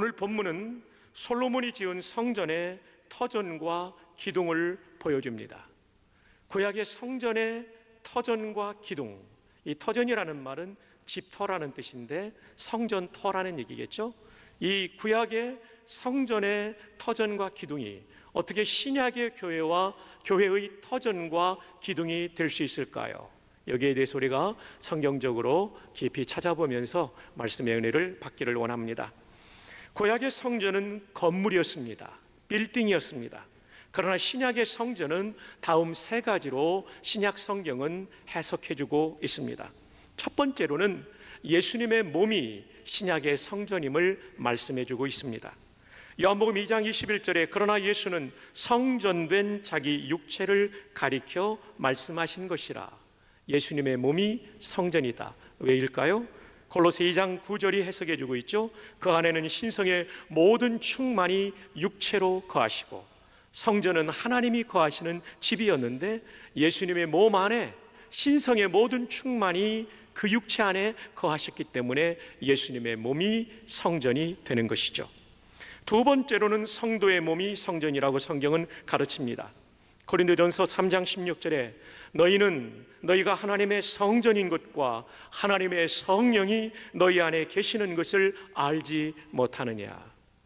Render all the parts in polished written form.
오늘 본문은 솔로몬이 지은 성전의 터전과 기둥을 보여줍니다. 구약의 성전의 터전과 기둥, 이 터전이라는 말은 집터라는 뜻인데 성전터라는 얘기겠죠. 이 구약의 성전의 터전과 기둥이 어떻게 신약의 교회와 교회의 터전과 기둥이 될 수 있을까요? 여기에 대해서 우리가 성경적으로 깊이 찾아보면서 말씀의 은혜를 받기를 원합니다. 구약의 성전은 건물이었습니다. 빌딩이었습니다. 그러나 신약의 성전은 다음 세 가지로 신약 성경은 해석해주고 있습니다. 첫 번째로는 예수님의 몸이 신약의 성전임을 말씀해주고 있습니다. 요한복음 2장 21절에 그러나 예수는 성전된 자기 육체를 가리켜 말씀하신 것이라. 예수님의 몸이 성전이다. 왜일까요? 골로새 2장 9절이 해석해주고 있죠. 그 안에는 신성의 모든 충만이 육체로 거하시고, 성전은 하나님이 거하시는 집이었는데 예수님의 몸 안에 신성의 모든 충만이 그 육체 안에 거하셨기 때문에 예수님의 몸이 성전이 되는 것이죠. 두 번째로는 성도의 몸이 성전이라고 성경은 가르칩니다. 고린도전서 3장 16절에 너희가 하나님의 성전인 것과 하나님의 성령이 너희 안에 계시는 것을 알지 못하느냐.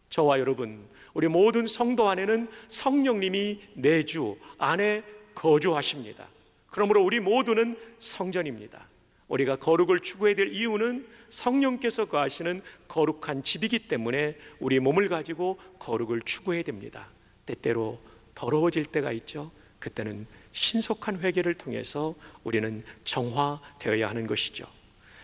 저와 여러분, 우리 모든 성도 안에는 성령님이 내주 안에 거주하십니다. 그러므로 우리 모두는 성전입니다. 우리가 거룩을 추구해야 될 이유는 성령께서 거하시는 거룩한 집이기 때문에 우리 몸을 가지고 거룩을 추구해야 됩니다. 때때로 더러워질 때가 있죠. 그때는 신속한 회개를 통해서 우리는 정화되어야 하는 것이죠.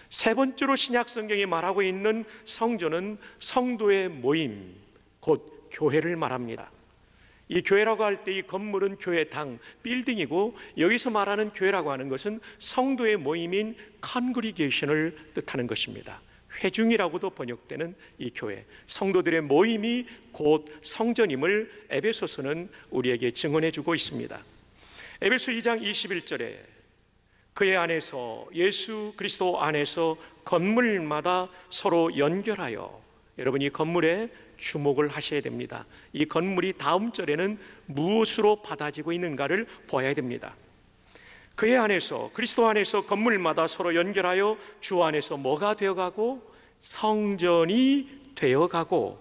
세 번째로 신약 성경이 말하고 있는 성전은 성도의 모임, 곧 교회를 말합니다. 이 교회라고 할 때 이 건물은 교회당, 빌딩이고, 여기서 말하는 교회라고 하는 것은 성도의 모임인 congregation을 뜻하는 것입니다. 회중이라고도 번역되는 이 교회, 성도들의 모임이 곧 성전임을 에베소서는 우리에게 증언해 주고 있습니다. 에베소 2장 21절에 그의 안에서, 예수 그리스도 안에서 건물마다 서로 연결하여, 여러분 이 건물에 주목을 하셔야 됩니다. 이 건물이 다음 절에는 무엇으로 받아지고 있는가를 보아야 됩니다. 그의 안에서, 그리스도 안에서 건물마다 서로 연결하여 주 안에서 뭐가 되어가고? 성전이 되어가고,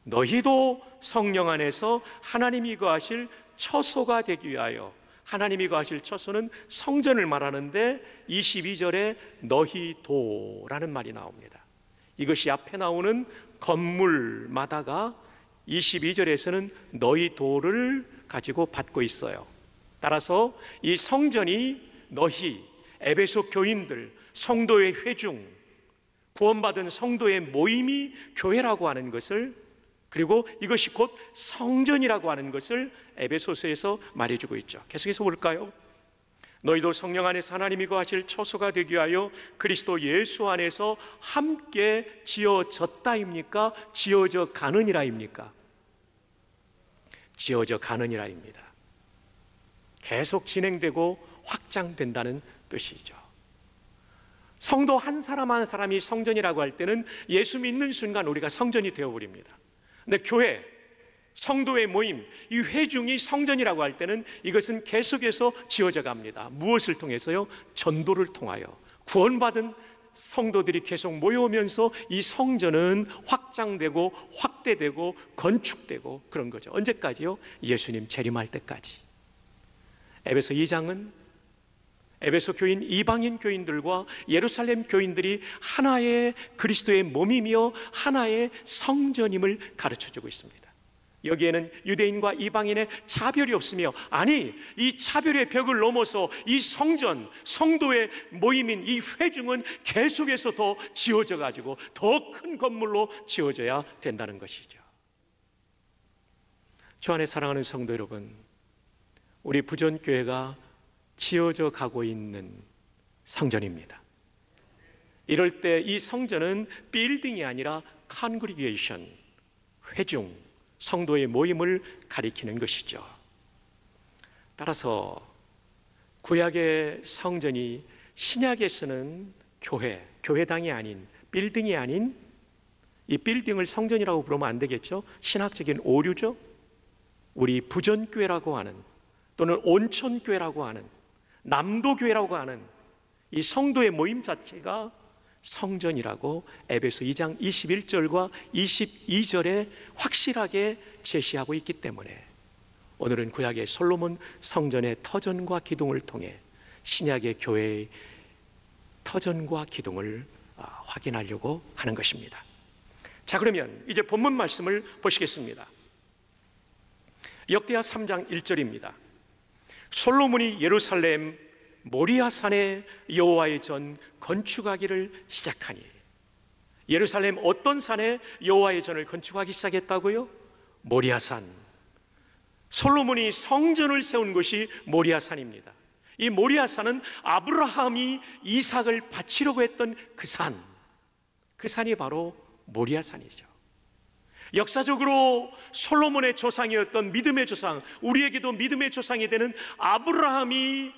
너희도 성령 안에서 하나님이 거하실 처소가 되기 위하여. 하나님이 거하실 처소는 성전을 말하는데 22절에 너희도라는 말이 나옵니다. 이것이 앞에 나오는 건물마다가 22절에서는 너희도를 가지고 받고 있어요. 따라서 이 성전이 너희, 에베소 교인들, 성도의 회중, 구원받은 성도의 모임이 교회라고 하는 것을, 그리고 이것이 곧 성전이라고 하는 것을 에베소서에서 말해주고 있죠. 계속해서 볼까요? 너희도 성령 안에서 하나님이 거하실 처소가 되기 위하여 그리스도 예수 안에서 함께 지어졌다입니까? 지어져 가느니라입니까? 지어져 가느니라입니다. 계속 진행되고 확장된다는 뜻이죠. 성도 한 사람 한 사람이 성전이라고 할 때는 예수 믿는 순간 우리가 성전이 되어버립니다. 근데 교회, 성도의 모임, 이 회중이 성전이라고 할 때는 이것은 계속해서 지어져 갑니다. 무엇을 통해서요? 전도를 통하여 구원받은 성도들이 계속 모여오면서 이 성전은 확장되고 확대되고 건축되고 그런 거죠. 언제까지요? 예수님 재림할 때까지. 에베소 2장은 에베소 교인, 이방인 교인들과 예루살렘 교인들이 하나의 그리스도의 몸이며 하나의 성전임을 가르쳐주고 있습니다. 여기에는 유대인과 이방인의 차별이 없으며, 아니, 이 차별의 벽을 넘어서 이 성전, 성도의 모임인 이 회중은 계속해서 더 지어져 가지고 더 큰 건물로 지어져야 된다는 것이죠. 주 안에 사랑하는 성도 여러분, 우리 부전교회가 지어져 가고 있는 성전입니다. 이럴 때 이 성전은 빌딩이 아니라 congregation, 회중, 성도의 모임을 가리키는 것이죠. 따라서 구약의 성전이 신약에서는 교회, 교회당이 아닌, 빌딩이 아닌 이 빌딩을 성전이라고 부르면 안 되겠죠? 신학적인 오류죠. 우리 부전교회라고 하는, 또는 온천교회라고 하는, 남도교회라고 하는 이 성도의 모임 자체가 성전이라고 에베소 2장 21절과 22절에 확실하게 제시하고 있기 때문에 오늘은 구약의 솔로몬 성전의 터전과 기둥을 통해 신약의 교회의 터전과 기둥을 확인하려고 하는 것입니다. 자, 그러면 이제 본문 말씀을 보시겠습니다. 역대하 3장 1절입니다. 솔로몬이 예루살렘 모리아산에 여호와의 전 건축하기를 시작하니. 예루살렘 어떤 산에 여호와의 전을 건축하기 시작했다고요? 모리아산. 솔로몬이 성전을 세운 곳이 모리아산입니다. 이 모리아산은 아브라함이 이삭을 바치려고 했던 그 산, 그 산이 바로 모리아산이죠. 역사적으로 솔로몬의 조상이었던 믿음의 조상, 우리에게도 믿음의 조상이 되는 아브라함이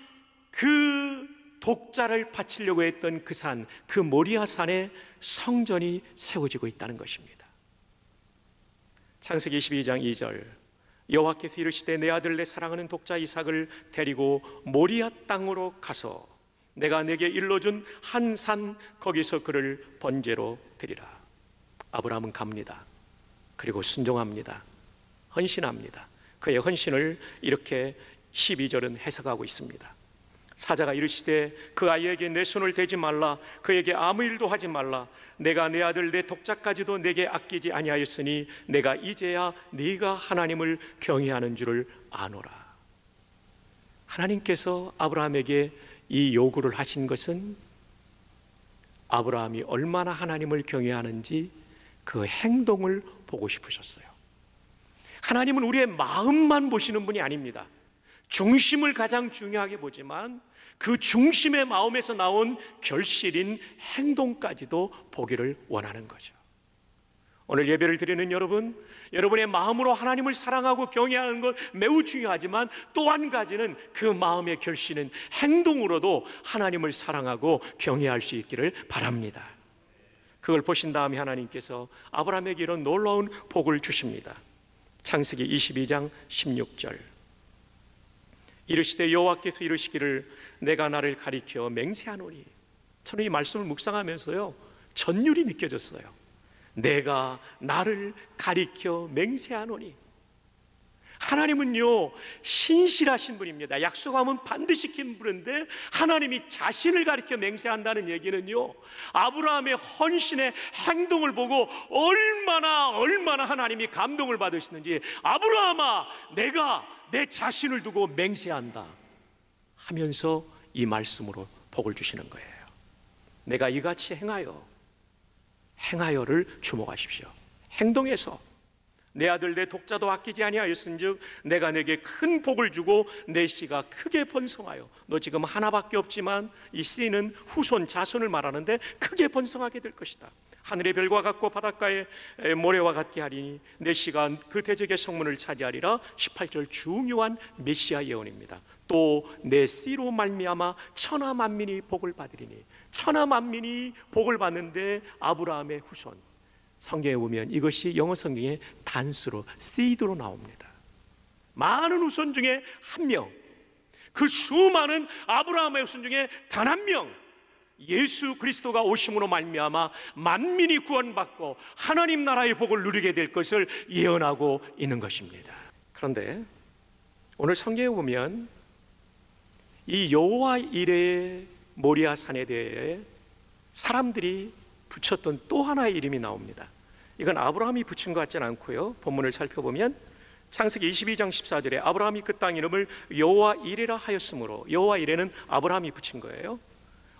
그 독자를 바치려고 했던 그 산, 그 모리아산에 성전이 세워지고 있다는 것입니다. 창세기 22장 2절, 여호와께서 이르시되 내 아들 내 사랑하는 독자 이삭을 데리고 모리아 땅으로 가서 내가 내게 일러준 한 산 거기서 그를 번제로 드리라. 아브라함은 갑니다. 그리고 순종합니다. 헌신합니다. 그의 헌신을 이렇게 12절은 해석하고 있습니다. 사자가 이르시되 그 아이에게 내 손을 대지 말라, 그에게 아무 일도 하지 말라. 내가 내 아들 내 독자까지도 내게 아끼지 아니하였으니 내가 이제야 네가 하나님을 경외하는 줄을 아노라. 하나님께서 아브라함에게 이 요구를 하신 것은 아브라함이 얼마나 하나님을 경외하는지 그 행동을 보고 싶으셨어요. 하나님은 우리의 마음만 보시는 분이 아닙니다. 중심을 가장 중요하게 보지만 그 중심의 마음에서 나온 결실인 행동까지도 보기를 원하는 거죠. 오늘 예배를 드리는 여러분, 여러분의 마음으로 하나님을 사랑하고 경외하는 것 매우 중요하지만 또 한 가지는 그 마음의 결실은 행동으로도 하나님을 사랑하고 경외할 수 있기를 바랍니다. 그걸 보신 다음에 하나님께서 아브라함에게 이런 놀라운 복을 주십니다. 창세기 22장 16절, 이르시되 여호와께서 이르시기를 내가 나를 가리켜 맹세하노니. 저는 이 말씀을 묵상하면서요 전율이 느껴졌어요. 내가 나를 가리켜 맹세하노니. 하나님은요 신실하신 분입니다. 약속하면 반드시 지키는 분인데 하나님이 자신을 가리켜 맹세한다는 얘기는요 아브라함의 헌신의 행동을 보고 얼마나 하나님이 감동을 받으시는지, 아브라함아 내가 내 자신을 두고 맹세한다 하면서 이 말씀으로 복을 주시는 거예요. 내가 이같이 행하여를 주목하십시오. 행동에서 내 아들 내 독자도 아끼지 아니하였은즉 내가 내게 큰 복을 주고 내 씨가 크게 번성하여. 너 지금 하나밖에 없지만 이 씨는 후손 자손을 말하는데 크게 번성하게 될 것이다. 하늘의 별과 같고 바닷가의 모래와 같게 하리니 내 씨가 그 대적의 성문을 차지하리라. 18절 중요한 메시아 예언입니다. 또 내 씨로 말미암아 천하 만민이 복을 받으리니. 천하 만민이 복을 받는데 아브라함의 후손, 성경에 보면 이것이 영어 성경에 단수로 seed로 나옵니다. 많은 후손 중에 한 명, 그 수많은 아브라함의 후손 중에 단 한 명, 예수 그리스도가 오심으로 말미암아 만민이 구원받고 하나님 나라의 복을 누리게 될 것을 예언하고 있는 것입니다. 그런데 오늘 성경에 보면 이 여호와 이레의 모리아산에 대해 사람들이 붙였던 또 하나의 이름이 나옵니다. 이건 아브라함이 붙인 것 같지는 않고요, 본문을 살펴보면 창세기 22장 14절에 아브라함이 그 땅 이름을 여호와 이레라 하였으므로, 여호와 이레는 아브라함이 붙인 거예요.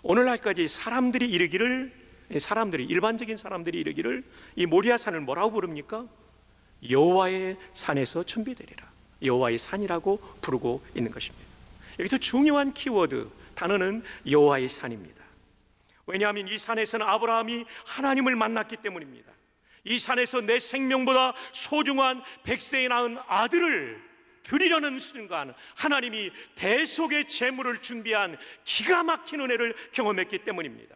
오늘날까지 일반적인 사람들이 이르기를 이 모리아산을 뭐라고 부릅니까? 여호와의 산에서 준비되리라. 여호와의 산이라고 부르고 있는 것입니다. 여기서 중요한 키워드 단어는 여호와의 산입니다. 왜냐하면 이 산에서는 아브라함이 하나님을 만났기 때문입니다. 이 산에서 내 생명보다 소중한 100세에 낳은 아들을 드리려는 순간 하나님이 대속의 제물을 준비한 기가 막힌 은혜를 경험했기 때문입니다.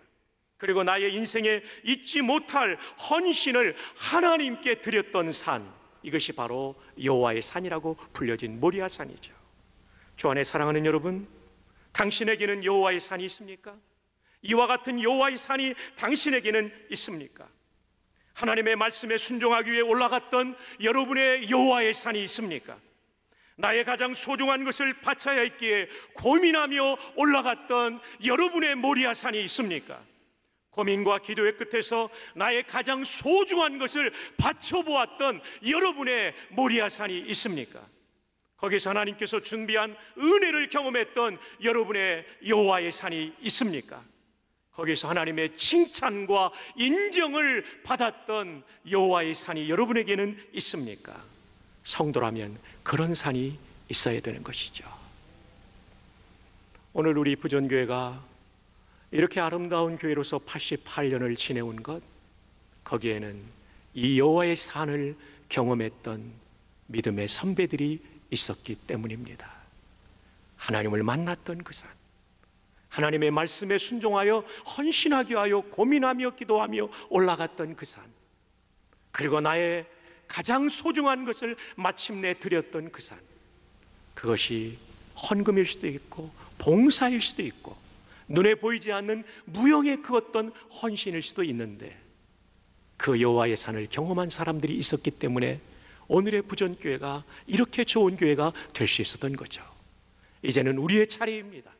그리고 나의 인생에 잊지 못할 헌신을 하나님께 드렸던 산, 이것이 바로 여호와의 산이라고 불려진 모리아 산이죠. 주 안에 사랑하는 여러분, 당신에게는 여호와의 산이 있습니까? 이와 같은 여호와의 산이 당신에게는 있습니까? 하나님의 말씀에 순종하기 위해 올라갔던 여러분의 여호와의 산이 있습니까? 나의 가장 소중한 것을 바쳐야 했기에 고민하며 올라갔던 여러분의 모리아 산이 있습니까? 고민과 기도의 끝에서 나의 가장 소중한 것을 바쳐보았던 여러분의 모리아 산이 있습니까? 거기서 하나님께서 준비한 은혜를 경험했던 여러분의 여호와의 산이 있습니까? 거기서 하나님의 칭찬과 인정을 받았던 여호와의 산이 여러분에게는 있습니까? 성도라면 그런 산이 있어야 되는 것이죠. 오늘 우리 부전교회가 이렇게 아름다운 교회로서 88년을 지내온 것, 거기에는 이 여호와의 산을 경험했던 믿음의 선배들이 있었기 때문입니다. 하나님을 만났던 그 산, 하나님의 말씀에 순종하여 헌신하게 하여 고민하며 기도하며 올라갔던 그 산, 그리고 나의 가장 소중한 것을 마침내 드렸던 그 산, 그것이 헌금일 수도 있고 봉사일 수도 있고 눈에 보이지 않는 무형의 그 어떤 헌신일 수도 있는데, 그 여호와의 산을 경험한 사람들이 있었기 때문에 오늘의 부전교회가 이렇게 좋은 교회가 될 수 있었던 거죠. 이제는 우리의 차례입니다.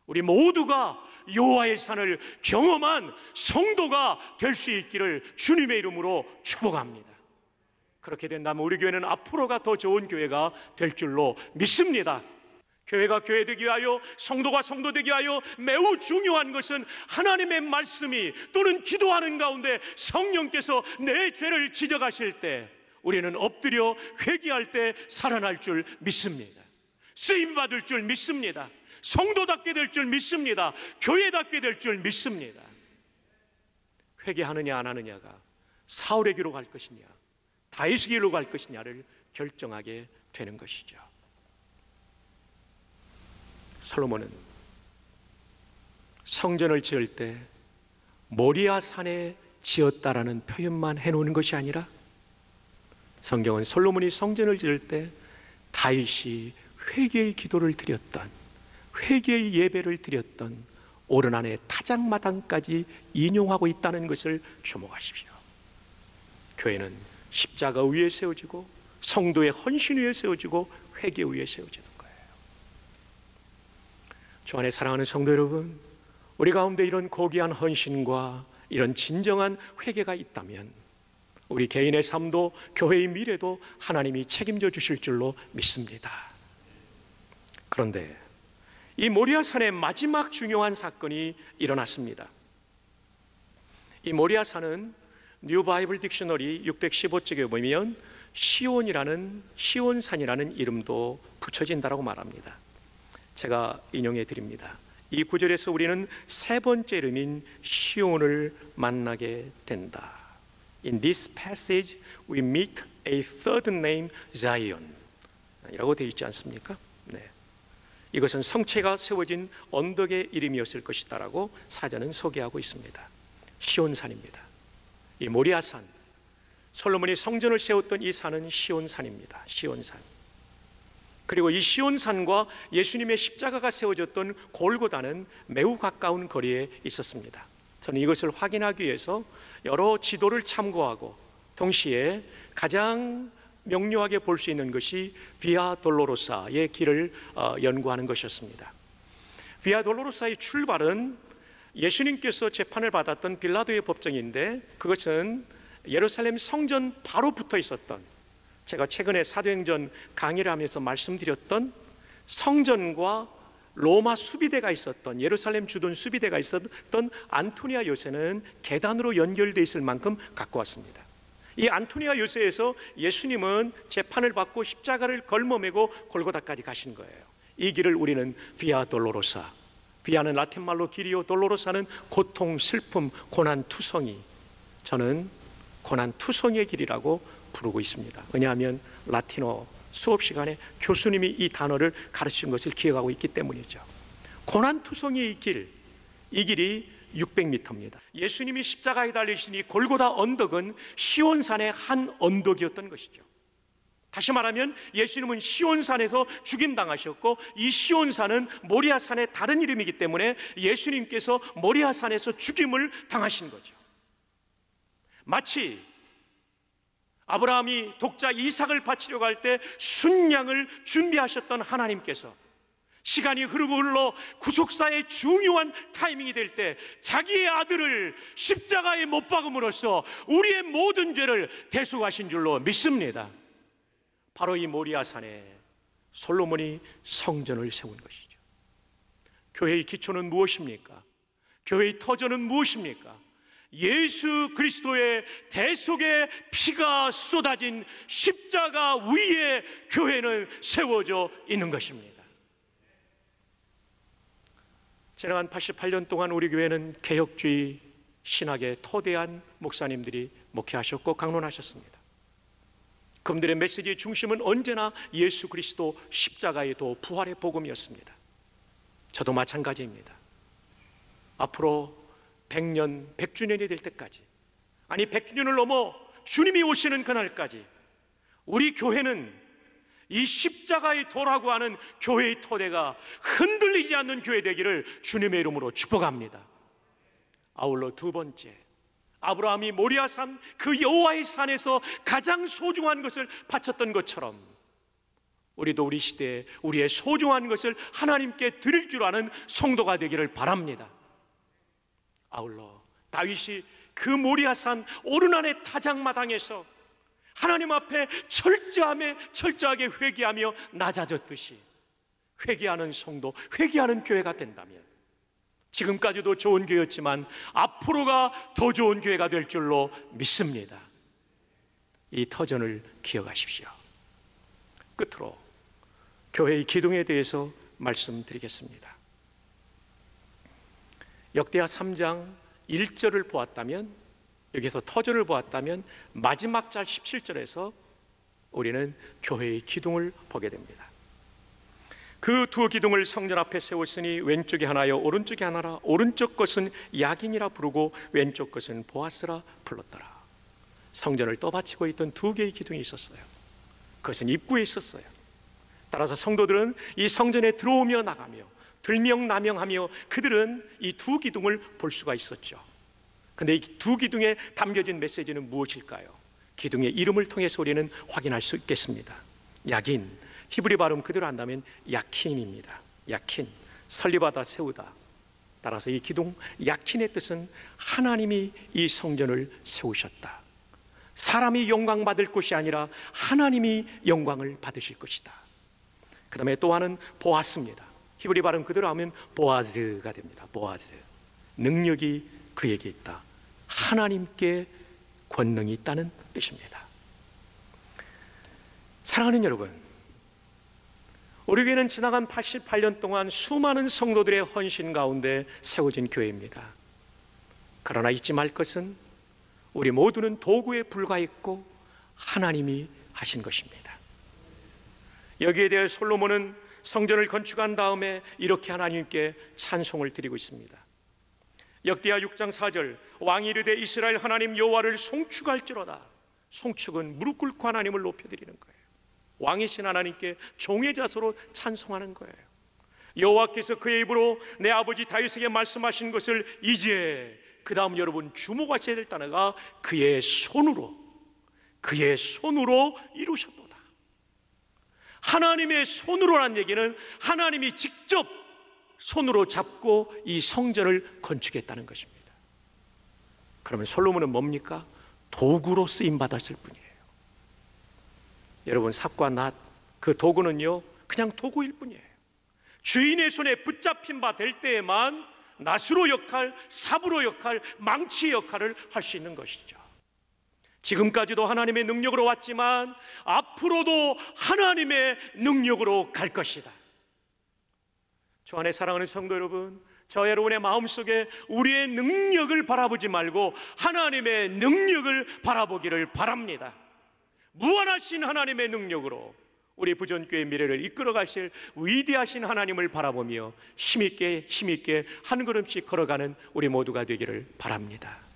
우리 모두가 여호와의 산을 경험한 성도가 될 수 있기를 주님의 이름으로 축복합니다. 그렇게 된다면 우리 교회는 앞으로가 더 좋은 교회가 될 줄로 믿습니다. 교회가 교회되기 위하여, 성도가 성도되기 위하여 매우 중요한 것은 하나님의 말씀이 또는 기도하는 가운데 성령께서 내 죄를 지적하실 때 우리는 엎드려 회개할 때 살아날 줄 믿습니다. 쓰임받을 줄 믿습니다. 성도답게 될 줄 믿습니다. 교회답게 될 줄 믿습니다. 회개하느냐 안 하느냐가 사울의 길로 갈 것이냐 다윗의 길로 갈 것이냐를 결정하게 되는 것이죠. 솔로몬은 성전을 지을 때 모리아 산에 지었다라는 표현만 해놓는 것이 아니라, 성경은 솔로몬이 성전을 지을 때 다윗이 회개의 기도를 드렸던, 회개의 예배를 드렸던 오르난의 타작마당까지 인용하고 있다는 것을 주목하십시오. 교회는 십자가 위에 세워지고 성도의 헌신 위에 세워지고 회개 위에 세워지는 거예요. 주 안에 사랑하는 성도 여러분, 우리 가운데 이런 고귀한 헌신과 이런 진정한 회개가 있다면 우리 개인의 삶도 교회의 미래도 하나님이 책임져 주실 줄로 믿습니다. 그런데 이 모리아산의 마지막 중요한 사건이 일어났습니다. 이 모리아산은 뉴 바이블 딕셔너리 615쪽에 보면 시온산이라는 이름도 붙여진다라고 말합니다. 제가 인용해 드립니다. 이 구절에서 우리는 세 번째 이름인 시온을 만나게 된다. In this passage we meet a third name, Zion 이라고 되어 있지 않습니까? 네. 이것은 성체가 세워진 언덕의 이름이었을 것이다라고 사전은 소개하고 있습니다. 시온산입니다. 이 모리아산, 솔로몬이 성전을 세웠던 이 산은 시온산입니다. 시온산. 그리고 이 시온산과 예수님의 십자가가 세워졌던 골고다는 매우 가까운 거리에 있었습니다. 저는 이것을 확인하기 위해서 여러 지도를 참고하고 동시에 가장 명료하게 볼 수 있는 것이 비아 돌로로사의 길을 연구하는 것이었습니다. 비아 돌로로사의 출발은 예수님께서 재판을 받았던 빌라도의 법정인데, 그것은 예루살렘 성전 바로 붙어 있었던, 제가 최근에 사도행전 강의를 하면서 말씀드렸던 성전과 로마 수비대가 있었던, 예루살렘 주둔 수비대가 있었던 안토니아 요새는 계단으로 연결되어 있을 만큼 가까웠습니다. 이 안토니아 요새에서 예수님은 재판을 받고 십자가를 걸머매고 골고다까지 가신 거예요. 이 길을 우리는 비아 돌로로사, 비아는 라틴말로 길이요, 돌로로사는 고통, 슬픔, 고난투성이, 저는 고난투성이의 길이라고 부르고 있습니다. 왜냐하면 라틴어 수업 시간에 교수님이 이 단어를 가르치신 것을 기억하고 있기 때문이죠. 고난투성이의 길, 이 길이 600m입니다. 예수님이 십자가에 달리신 이 골고다 언덕은 시온산의 한 언덕이었던 것이죠. 다시 말하면 예수님은 시온산에서 죽임당하셨고, 이 시온산은 모리아산의 다른 이름이기 때문에 예수님께서 모리아산에서 죽임을 당하신 거죠. 마치 아브라함이 독자 이삭을 바치려고 할 때 순양을 준비하셨던 하나님께서 시간이 흐르고 흘러 구속사의 중요한 타이밍이 될 때 자기의 아들을 십자가에 못 박음으로써 우리의 모든 죄를 대속하신 줄로 믿습니다. 바로 이 모리아산에 솔로몬이 성전을 세운 것이죠. 교회의 기초는 무엇입니까? 교회의 터전은 무엇입니까? 예수 그리스도의 대속의 피가 쏟아진 십자가 위에 교회는 세워져 있는 것입니다. 지나간 88년 동안 우리 교회는 개혁주의 신학의 터대한 목사님들이 목회하셨고 강론하셨습니다. 그분들의 메시지의 중심은 언제나 예수 그리스도 십자가의 도 부활의 복음이었습니다. 저도 마찬가지입니다. 앞으로 100년, 100주년이 될 때까지, 아니 100주년을 넘어 주님이 오시는 그날까지 우리 교회는 이 십자가의 도라고 하는 교회의 토대가 흔들리지 않는 교회 되기를 주님의 이름으로 축복합니다. 아울러 두 번째, 아브라함이 모리아산 그 여호와의 산에서 가장 소중한 것을 바쳤던 것처럼 우리도 우리 시대에 우리의 소중한 것을 하나님께 드릴 줄 아는 성도가 되기를 바랍니다. 아울러 다윗이 그 모리아산 오르난의 타작마당에서 하나님 앞에 철저하게 회개하며 낮아졌듯이 회개하는 성도, 회개하는 교회가 된다면 지금까지도 좋은 교회였지만 앞으로가 더 좋은 교회가 될 줄로 믿습니다. 이 터전을 기억하십시오. 끝으로 교회의 기둥에 대해서 말씀드리겠습니다. 역대하 3장 1절을 보았다면, 여기서 터전을 보았다면 마지막 절 17절에서 우리는 교회의 기둥을 보게 됩니다. 그 두 기둥을 성전 앞에 세웠으니 왼쪽이 하나요 오른쪽이 하나라. 오른쪽 것은 야긴이라 부르고 왼쪽 것은 보아스라 불렀더라. 성전을 떠받치고 있던 두 개의 기둥이 있었어요. 그것은 입구에 있었어요. 따라서 성도들은 이 성전에 들어오며 나가며 들명나명하며 그들은 이 두 기둥을 볼 수가 있었죠. 그런데 이 두 기둥에 담겨진 메시지는 무엇일까요? 기둥의 이름을 통해서 우리는 확인할 수 있겠습니다. 야긴, 히브리 발음 그대로 한다면 야킨입니다. 야킨, 설립하다 세우다. 따라서 이 기둥 야킨의 뜻은 하나님이 이 성전을 세우셨다. 사람이 영광 받을 것이 아니라 하나님이 영광을 받으실 것이다. 그 다음에 또 하나는 보아스입니다. 히브리 발음 그대로 하면 보아즈가 됩니다. 보아즈, 능력이 그에게 있다. 하나님께 권능이 있다는 뜻입니다. 사랑하는 여러분, 우리 교회는 지나간 88년 동안 수많은 성도들의 헌신 가운데 세워진 교회입니다. 그러나 잊지 말 것은 우리 모두는 도구에 불과했고 하나님이 하신 것입니다. 여기에 대해 솔로몬은 성전을 건축한 다음에 이렇게 하나님께 찬송을 드리고 있습니다. 역대하 6장 4절, 왕이 이르되 이스라엘 하나님 여호와를 송축할지로다. 송축은 무릎 꿇고 하나님을 높여드리는 거예요. 왕이신 하나님께 종의 자세로 찬송하는 거예요. 여호와께서 그의 입으로 내 아버지 다윗에게 말씀하신 것을 이제 그 다음 여러분 주목하셔야 될 단어가 그의 손으로 이루셨도다. 하나님의 손으로라는 얘기는 하나님이 직접 손으로 잡고 이 성전을 건축했다는 것입니다. 그러면 솔로몬은 뭡니까? 도구로 쓰임받았을 뿐이에요. 여러분, 삭과 낫, 그 도구는요 그냥 도구일 뿐이에요. 주인의 손에 붙잡힌 바 될 때에만 낫으로 역할, 삽으로 역할, 망치의 역할을 할 수 있는 것이죠. 지금까지도 하나님의 능력으로 왔지만 앞으로도 하나님의 능력으로 갈 것이다. 주 안에 사랑하는 성도 여러분, 저 여러분의 마음속에 우리의 능력을 바라보지 말고 하나님의 능력을 바라보기를 바랍니다. 무한하신 하나님의 능력으로 우리 부전교회 미래를 이끌어 가실 위대하신 하나님을 바라보며 힘있게 한 걸음씩 걸어가는 우리 모두가 되기를 바랍니다.